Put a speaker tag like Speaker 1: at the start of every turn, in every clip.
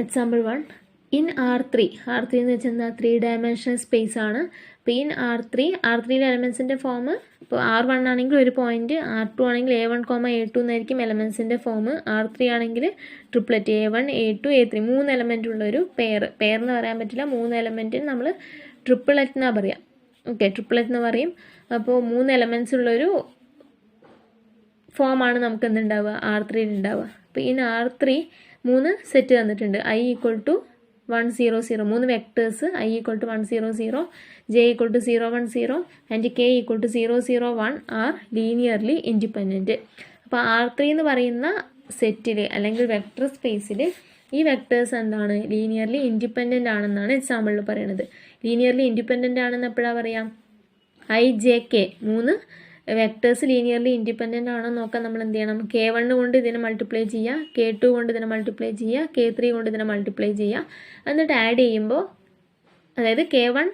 Speaker 1: Example 1. In R3 എന്ന് വെച്ചാൽ എന്താ 3 ഡയമെൻഷണൽ സ്പേസ് ആണ്. അപ്പോൾ ഇൻ R3യിലെ എലമെൻസിൻ്റെ ഫോം ഇപ്പോൾ R1 ആണെങ്കിൽ ഒരു പോയിൻറ്റ്, R2 ആണെങ്കിൽ A1, A2 എന്നായിരിക്കും എലമെൻസിൻ്റെ ഫോം. R3 ആണെങ്കിൽ triplet A1, A2, A3 3 element ഉള്ളൊരു പെയർ എന്ന് പറയാൻ പറ്റില്ല, 3 എലമെൻറ്റിന് നമ്മൾ ട്രിപ്പിളറ്റ് എന്നാണ് പറയാം. ഓക്കെ, ട്രിപ്പിളറ്റ് എന്ന് പറയും. അപ്പോൾ 3 എലമെൻറ്റ്സ് ഉള്ളൊരു ഫോമാണ് നമുക്ക് എന്തുണ്ടാവുക R3യിൽ ഉണ്ടാവുക. അപ്പോൾ ഇൻ R3 3 സെറ്റ് തന്നിട്ടുണ്ട്. I equal to 1 0 0 3 vectors I equal to 1 0 0, J equal to 0 1 0 and K equal to 0 0 1 are linearly independent. അപ്പോൾ R3 എന്ന് പറയുന്ന സെറ്റിൽ അല്ലെങ്കിൽ വെക്ടർ സ്പേസിൽ ഈ വെക്ടേഴ്സ് എന്താണ് ലീനിയർലി ഇൻഡിപെൻഡൻ്റ് ആണെന്നാണ് എക്സാമ്പിളിൽ പറയുന്നത്. ലീനിയർലി ഇൻഡിപെൻഡൻ്റ് ആണെന്ന് എപ്പോഴാണ് പറയാം? I J K 3 vectors linearly independent ആണോ നോക്കാൻ നമ്മൾ എന്ത് ചെയ്യണം? K1 കൊണ്ട് ഇതിനെ മൾട്ടിപ്ലൈ ചെയ്യുക, K2 കൊണ്ട് ഇതിനെ മൾട്ടിപ്ലൈ ചെയ്യുക, K3 കൊണ്ട് ഇതിനെ മൾട്ടിപ്ലൈ ചെയ്യുക. എന്നിട്ട് ആഡ് ചെയ്യുമ്പോൾ, അതായത് K1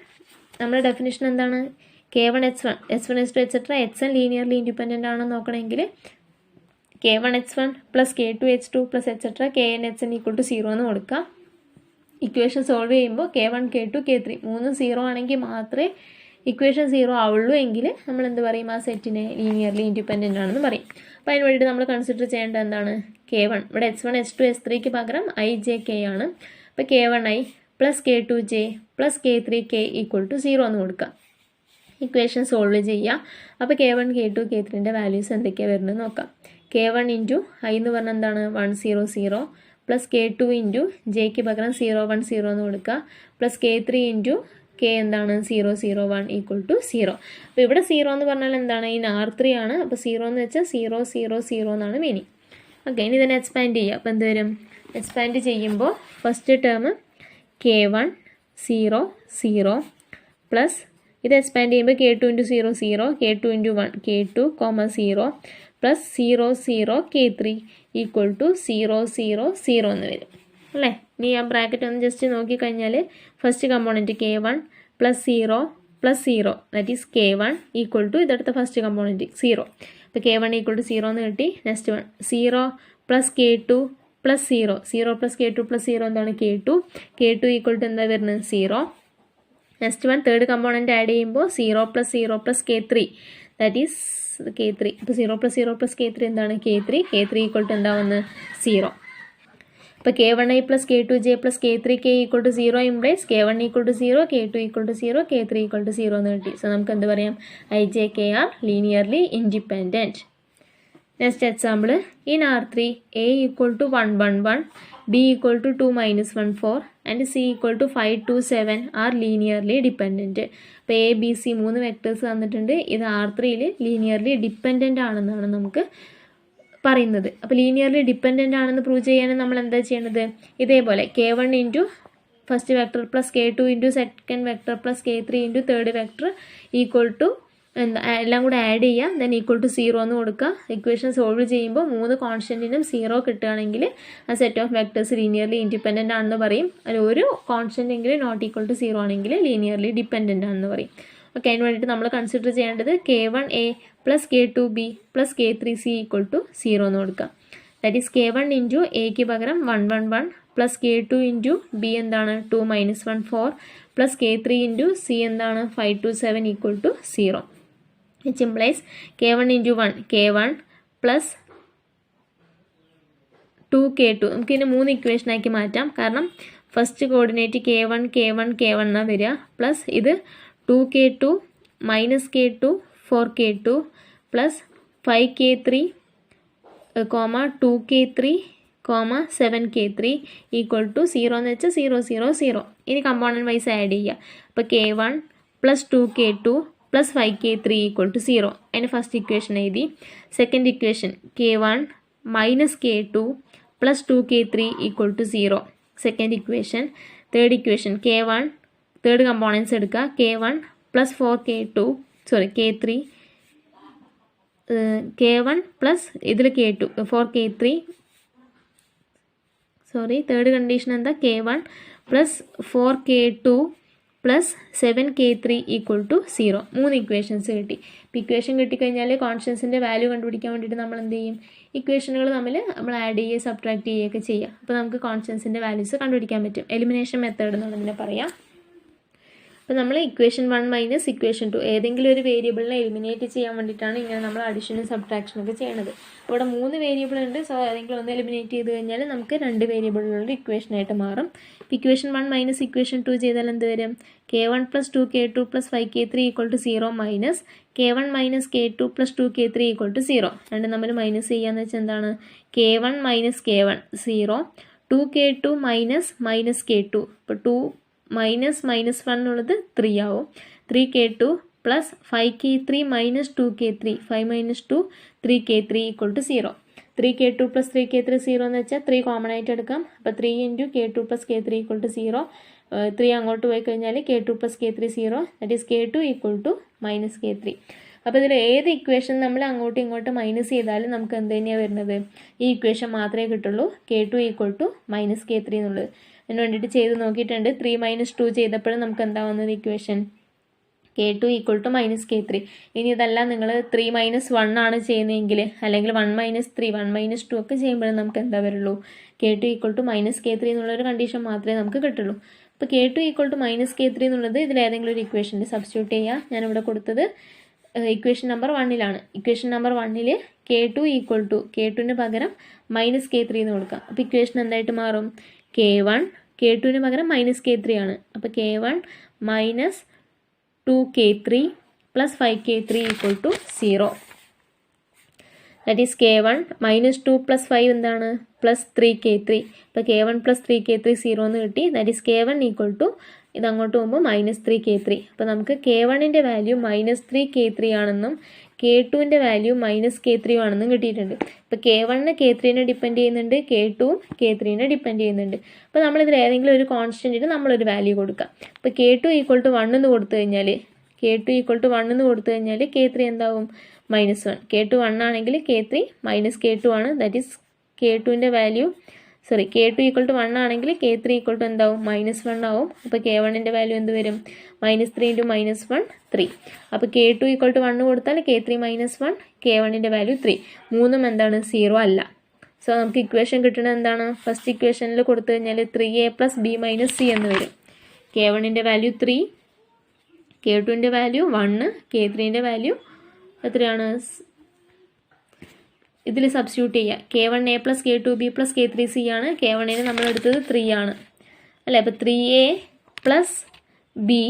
Speaker 1: നമ്മുടെ ഡെഫിനിഷൻ എന്താണ്? K1 H1 H2 etcetera Hn linearly independent ആണോ നോക്കണമെങ്കിൽ K1 H1 plus K2 H2 plus etcetera Kn Hn equal to 0 എന്ന് കൊടുക്കുക. ഇക്വേഷൻ സോൾവ് ചെയ്യുമ്പോൾ K1 K2 K3 3 0 ആണെങ്കിൽ മാത്രമേ ഇക്വേഷൻ 0 ആവുള്ളൂ എങ്കിൽ നമ്മൾ എന്ത് പറയും? ആ സെറ്റിനെ ലീനിയർലി ഇൻഡിപെൻഡൻ്റ് ആണെന്ന് പറയും. അപ്പോൾ അതിന് വേണ്ടിയിട്ട് നമ്മൾ കൺസിഡർ ചെയ്യേണ്ടത് എന്താണ്? K1 ഇവിടെ H1 H2 H3ക്ക് പകരം I J K ആണ്. അപ്പോൾ K1I plus K2 J plus K3 K equal to 0 എന്ന് കൊടുക്കുക. ഇക്വേഷൻ സോൾവ് ചെയ്യുക. അപ്പോൾ K1 K2 K3ൻ്റെ വാല്യൂസ് എന്തൊക്കെയാണ് വരുന്നത് നോക്കാം. K1 ഇൻറ്റു I എന്ന് പറഞ്ഞാൽ എന്താണ്? 1 0 0 പ്ലസ് K2 ഇൻറ്റു Jക്ക് പകരം 0 1 0 എന്ന് കൊടുക്കുക പ്ലസ് K3 ഇൻറ്റു K എന്താണ്? 0 0 1 ഈക്വൽ ടു 0. അപ്പോൾ ഇവിടെ 0 എന്ന് പറഞ്ഞാൽ എന്താണ്? ഇൻ R3 ആണ്. അപ്പോൾ 0 എന്ന് വെച്ചാൽ 0 0 0 എന്നാണ് മീനിങ്. ഓക്കെ, ഇനി ഇതിനെ എക്സ്പാൻഡ് ചെയ്യുക. അപ്പോൾ എന്ത് വരും? എക്സ്പാൻഡ് ചെയ്യുമ്പോൾ ഫസ്റ്റ് ടേം K1 0 0 പ്ലസ് ഇത് എക്സ്പാൻഡ് ചെയ്യുമ്പോൾ K2 into 0 0 K2 into 1 K2 0 plus 0 0 K3 equal to 0 0 0 എന്ന് വരും അല്ലേ. ഇനി ആ ബ്രാക്കറ്റ് ഒന്ന് ജസ്റ്റ് നോക്കിക്കഴിഞ്ഞാൽ first component K1 plus 0 plus 0 that is K1 equal to ഇതെടുത്ത ഫസ്റ്റ് കമ്പോണൻറ്റ് 0. അപ്പോൾ K1 ഈക്വൽ ടു 0 എന്ന് കിട്ടി. Next 1 0 plus K2 plus 0 0 plus K2 plus 0 എന്താണ്? K2 ഈക്വൽ ടു എന്താ വരുന്നത്? 0. നെക്സ്റ്റ് 1 തേർഡ് കമ്പോണൻറ്റ് ആഡ് ചെയ്യുമ്പോൾ 0 plus K3 that is K3. അപ്പോൾ 0 plus K3 എന്താണ്? K3 equal to എന്താവുന്നത്? 0. അപ്പോൾ K1I plus K2J plus K3K equal to 0 implies K1 equal to 0 K2 equal to 0 K3 equal to 0 എന്ന് കിട്ടി. So നമുക്ക് എന്ത് പറയാം? I J K are linearly independent. Next example in R3 A equal to 1 1 1 B equal to 2 -1 4 and C equal to 5 2 7 are linearly dependent. അപ്പോൾ A B C 3 vectors തന്നിട്ടുണ്ട്. ഇത് R3യിൽ linearly dependent ആണെന്നാണ് നമുക്ക് പറയുന്നത്. അപ്പോൾ ലീനിയർലി ഡിപ്പെൻഡൻ്റ് ആണെന്ന് prove ചെയ്യാൻ നമ്മൾ എന്താ ചെയ്യേണ്ടത്? ഇതേപോലെ K1 into first vector plus K2 into second vector plus K3 into third vector equal to എന്താ എല്ലാം കൂടെ ആഡ് ചെയ്യുക, ദെൻ ഈക്വൽ ടു 0 എന്ന് കൊടുക്കുക. ഇക്വേഷൻ സോൾവ് ചെയ്യുമ്പോൾ 3 കോൺസ്റ്റൻറ്റിനും 0 കിട്ടുകയാണെങ്കിൽ ആ set of vectors linearly independent ആണെന്ന് പറയും. അതിൽ ഒരു കോൺസ്റ്റൻ്റ് എങ്കിലും നോട്ട് ഈക്വൽ ടു 0 ആണെങ്കിൽ ലീനിയർലി ഡിപ്പെൻഡൻ്റ് ആണെന്ന് പറയും. ഓക്കെ, അതിന് വേണ്ടിയിട്ട് നമ്മൾ കൺസിഡർ ചെയ്യേണ്ടത് K1A plus K2B plus K3C equal to 0 എന്ന് കൊടുക്കുക. ദാറ്റ് ഈസ് K1 ഇൻറ്റു എക്ക് പകരം 1 1 1 പ്ലസ് K2 ഇൻറ്റു B എന്താണ്? 2 -1 4 പ്ലസ് K3 ഇൻറ്റു C എന്താണ്? 5 2 7 equal to 0. Which implies K1 into 1 K1 plus 2 K2. നമുക്കിതിനെ 3 ഇക്വേഷനാക്കി മാറ്റാം. കാരണം first coordinate K1 K1 K1 എന്നാണ് വരിക. പ്ലസ് ഇത് 2 K2 minus K2 4 K2 plus 5 K3 2 K3 7 K3 equal to 0 എന്ന് വെച്ചാൽ 0 0 0. ഇനി കമ്പോണൻറ്റ് വൈസ് ആഡ് ചെയ്യുക. അപ്പോൾ K1 plus 2 K2 plus 5 K3 equal to 0. അതിന് ഫസ്റ്റ് ഇക്വേഷൻ എഴുതി. Second equation K1 minus K2 plus 2 K3 equal to 0. Second equation. Third equation K1 third components എടുക്കുക. K1 plus 4 K2 K3 K1 plus ഇതിൽ K2 4 K3 third condition എന്താ? K1 plus 4 K2 plus 7 K3 equal to 0. 3 equations കിട്ടി. ഇപ്പോൾ equation കിട്ടിക്കഴിഞ്ഞാൽ കോൺസ്റ്റൻസിൻ്റെ value കണ്ടുപിടിക്കാൻ വേണ്ടിയിട്ട് നമ്മൾ എന്ത് ചെയ്യും? ഇക്വേഷനുകൾ തമ്മിൽ നമ്മൾ ആഡ് ചെയ്യുക സബ്ട്രാക്ട് ചെയ്യുകയൊക്കെ ചെയ്യുക. അപ്പോൾ നമുക്ക് കോൺസ്റ്റൻസിൻ്റെ വാല്യൂസ് കണ്ടുപിടിക്കാൻ പറ്റും. എലിമിനേഷൻ മെത്തേഡ് എന്നുള്ളതിനെ പറയാം. അപ്പോൾ നമ്മൾ ഇക്വേഷൻ 1 മൈനസ് ഇക്വേഷൻ 2 ഏതെങ്കിലും ഒരു വേരിയബിളിനെ എലിമിനേറ്റ് ചെയ്യാൻ വേണ്ടിയിട്ടാണ് ഇങ്ങനെ നമ്മൾ അഡീഷനും സബ്ട്രാക്ഷനൊക്കെ ചെയ്യണത്. ഇവിടെ 3 വേരിയബിൾ ഉണ്ട്. സോ ഏതെങ്കിലും ഒന്ന് എലിമിനേറ്റ് ചെയ്ത് കഴിഞ്ഞാൽ നമുക്ക് 2 വേരിയബിളുകളുടെ ഇക്വേഷനായിട്ട് മാറും. ഇക്വേഷൻ 1 മൈനസ് ഇക്വേഷൻ 2 ചെയ്താൽ എന്ത് വരും? k1 plus 2k2 plus 5k3 equal to 0 minus k1 minus k2 plus 2k3 equal to 0. രണ്ടും നമ്മൾ മൈനസ് ചെയ്യാന്ന് വെച്ചാൽ എന്താണ്? k1 minus k1 0, 2k2 minus k2. ഇപ്പോൾ 2 മൈനസ് 1 എന്നുള്ളത് 3 ആവും. 3k2 plus 5k3 minus 2k3, 5 minus 2 3k3 equal to 0. 3k2 plus 3k3 0 എന്ന് വെച്ചാൽ 3 കോമൺ ആയിട്ട് എടുക്കാം. അപ്പോൾ 3 into k2 plus k3 equal to 0. 3 അങ്ങോട്ട് പോയി കഴിഞ്ഞാൽ k2 plus k3 0, that is k2 equal to minus k3. അപ്പോൾ ഇതിൽ ഏത് ഇക്വേഷൻ നമ്മൾ അങ്ങോട്ടും ഇങ്ങോട്ടും മൈനസ് ചെയ്താലും നമുക്ക് എന്ത് തന്നെയാണ് വരുന്നത്? ഈ ഇക്വേഷൻ മാത്രമേ കിട്ടുള്ളൂ, k2 equal to minus k3 എന്നുള്ളത്. അതിന് വേണ്ടിയിട്ട് ചെയ്ത് നോക്കിയിട്ടുണ്ട്. 3 മൈനസ് 2 ചെയ്തപ്പോഴും നമുക്ക് എന്താ വന്നത് equation? k2 equal to minus k3. ഇനി ഇതെല്ലാം നിങ്ങൾ 3 മൈനസ് 1 ആണ് ചെയ്യുന്നതെങ്കിൽ, അല്ലെങ്കിൽ 1 മൈനസ് 3, 1 മൈനസ് 2 ഒക്കെ ചെയ്യുമ്പോഴും നമുക്ക് എന്താ വരുള്ളൂ? k2 equal to minus k3 എന്നുള്ളൊരു കണ്ടീഷൻ മാത്രമേ നമുക്ക് കിട്ടുള്ളൂ. അപ്പോൾ k2 equal to minus k3 എന്നുള്ളത് ഇതിലേതെങ്കിലും ഒരു ഇക്വേഷനിൽ സബ്സ്റ്റിറ്റ്യൂട്ട് ചെയ്യുക. ഞാനിവിടെ കൊടുത്തത് ഇക്വേഷൻ നമ്പർ 1ലാണ്. ഇക്വേഷൻ നമ്പർ 1ൽ k2 ഈക്വൾ ടു k2ന് പകരം മൈനസ് k3 എന്ന് കൊടുക്കാം. അപ്പോൾ ഇക്വേഷൻ എന്തായിട്ട് മാറും? k1 k2ന് പകരം മൈനസ് k3 ആണ്. അപ്പോൾ k1 minus 2k3 plus 5k3 equal to 0. That is k1 minus 2 plus 5 എന്താണ്? Plus 3k3. അപ്പോൾ k1 പ്ലസ് 3k3 0 എന്ന് കിട്ടി. That is k1 equal to ഇത് അങ്ങോട്ട് പോകുമ്പോൾ മൈനസ് 3k3. അപ്പോൾ നമുക്ക് k1ൻ്റെ വാല്യൂ മൈനസ് 3k3 ആണെന്നും k2ൻ്റെ വാല്യൂ മൈനസ് k3 ആണെന്നും കിട്ടിയിട്ടുണ്ട്. ഇപ്പോൾ k1 k3നെ ഡിപ്പെൻഡ് ചെയ്യുന്നുണ്ട്, k2 k3നെ ഡിപ്പെൻഡ് ചെയ്യുന്നുണ്ട്. അപ്പോൾ നമ്മളിതിൽ ഏതെങ്കിലും ഒരു കോൺസ്റ്റൻറ്റിന് നമ്മളൊരു വാല്യൂ കൊടുക്കാം. ഇപ്പോൾ k2 ഈക്വൾ ടു 1 എന്ന് കൊടുത്തു കഴിഞ്ഞാൽ k3 എന്താവും? മൈനസ് 1. k2 1 ആണെങ്കിൽ k3 മൈനസ് k2 ആണ്. ദാറ്റ് ഈസ് k2ൻ്റെ വാല്യൂ k2 ഈക്വൾ ടു 1 ആണെങ്കിൽ k3 ഈക്വൾ ടു എന്താവും? മൈനസ് 1 ആവും. അപ്പോൾ k1ൻ്റെ വാല്യൂ എന്ത് വരും? Minus 3 into minus 1 3. അപ്പോൾ k2 ഈക്വൾ ടു 1 കൊടുത്താൽ k3 മൈനസ് 1, k1ൻ്റെ വാല്യൂ 3. മൂന്നും എന്താണ്? 0 അല്ല. സോ നമുക്ക് ഇക്വേഷൻ കിട്ടുന്നത് എന്താണ്? ഫസ്റ്റ് ഇക്വേഷനിൽ കൊടുത്തു കഴിഞ്ഞാൽ 3a plus b minus c എന്ന് വരും. k1ൻ്റെ വാല്യൂ 3, k2ൻ്റെ വാല്യൂ 1, k3ൻ്റെ വാല്യൂ എത്രയാണ്? ഇതിൽ സബ്സ്റ്റിറ്റ്യൂട്ട് ചെയ്യുക. k1a plus k2b plus k3c ആണ്. k1ന് നമ്മൾ എടുത്തത് 3 ആണ് അല്ലേ? അപ്പോൾ 3a plus b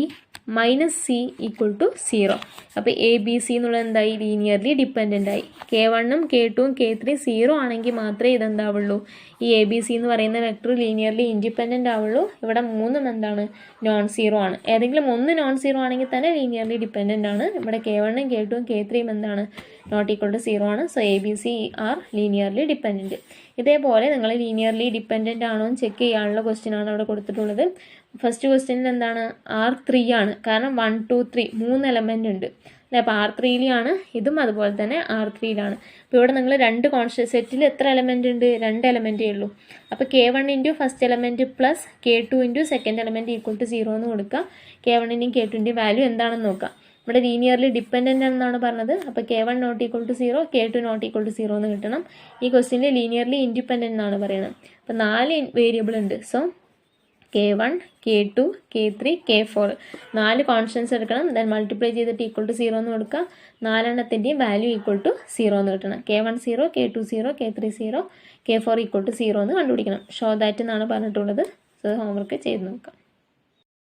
Speaker 1: minus c equal to 0. അപ്പോൾ എ ബി സി എന്നുള്ളത് എന്തായി? ലീനിയർലി ഡിപ്പെൻഡൻ്റ് ആയി. k1ഉം k2ഉം k3 0 ആണെങ്കിൽ മാത്രമേ ഇതെന്താവുള്ളൂ? ഈ എ ബി സി എന്ന് പറയുന്ന വെക്ടർ ലീനിയർലി ഇൻഡിപെൻഡൻ്റ് ആവുള്ളൂ. ഇവിടെ മൂന്നും എന്താണ്? നോൺ സീറോ ആണ്. ഏതെങ്കിലും ഒന്ന് നോൺ സീറോ ആണെങ്കിൽ തന്നെ ലീനിയർലി ഡിപ്പെൻഡൻ്റ് ആണ്. ഇവിടെ k1ഉം k2ഉം k3ഉം എന്താണ്? നോട്ട് ഈക്വൾ ടു 0 ആണ്. So A B C R linearly dependent. ഇതേപോലെ നിങ്ങൾ ലീനിയർലി ഡിപ്പെൻഡൻ്റ് ആണോ എന്ന് ചെക്ക് ചെയ്യാനുള്ള ക്വസ്റ്റ്യൻ ആണ് അവിടെ കൊടുത്തിട്ടുള്ളത്. ഫസ്റ്റ് ക്വസ്റ്റ്യനിൽ എന്താണ്? R3 ആണ്. കാരണം 1 2 3 3 എലമെൻ്റ് ഉണ്ട് അല്ലേ? അപ്പോൾ R3യിലാണ്, ഇതും അതുപോലെ തന്നെ R3യിലാണ്. അപ്പോൾ ഇവിടെ നിങ്ങൾ 2 കോൺസ്റ്റന്റ് സെറ്റിൽ എത്ര എലമെൻ്റ് ഉണ്ട്? 2 എലമെൻറ്റേ ഉള്ളൂ. അപ്പോൾ k1 into first element plus k2 into second element equal to 0 എന്ന് കൊടുക്കുക. k1ൻ്റെയും k2ൻ്റെയും വാല്യൂ എന്താണെന്ന് നോക്കാം. ഇവിടെ ലീനിയർലി ഡിപ്പെൻഡൻ്റ് എന്നാണ് പറഞ്ഞത്. അപ്പോൾ k1 not equal to 0, k2 not equal to 0 എന്ന് കിട്ടണം. ഈ ക്വസ്റ്റ്യനിൽ ലീനിയർലി ഇൻഡിപെൻഡൻ്റ് എന്നാണ് പറയുന്നത്. അപ്പോൾ 4 വേരിയബിൾ ഉണ്ട്. So k1 k2 k3 k4 4 constants എടുക്കണം. ദെൻ മൾട്ടിപ്ലൈ ചെയ്തിട്ട് ഈക്വൾ ടു 0 എന്ന് കൊടുക്കുക. 4 എണ്ണത്തിൻ്റെയും വാല്യൂ ഈക്വൾ ടു 0 എന്ന് കിട്ടണം. k1 0, k2 0, k3 0, k4 equal to 0 എന്ന് കണ്ടുപിടിക്കണം. ഷോ ദാറ്റ് എന്നാണ് പറഞ്ഞിട്ടുള്ളത്. സോ ഹോംവർക്ക് ചെയ്ത് നോക്കാം.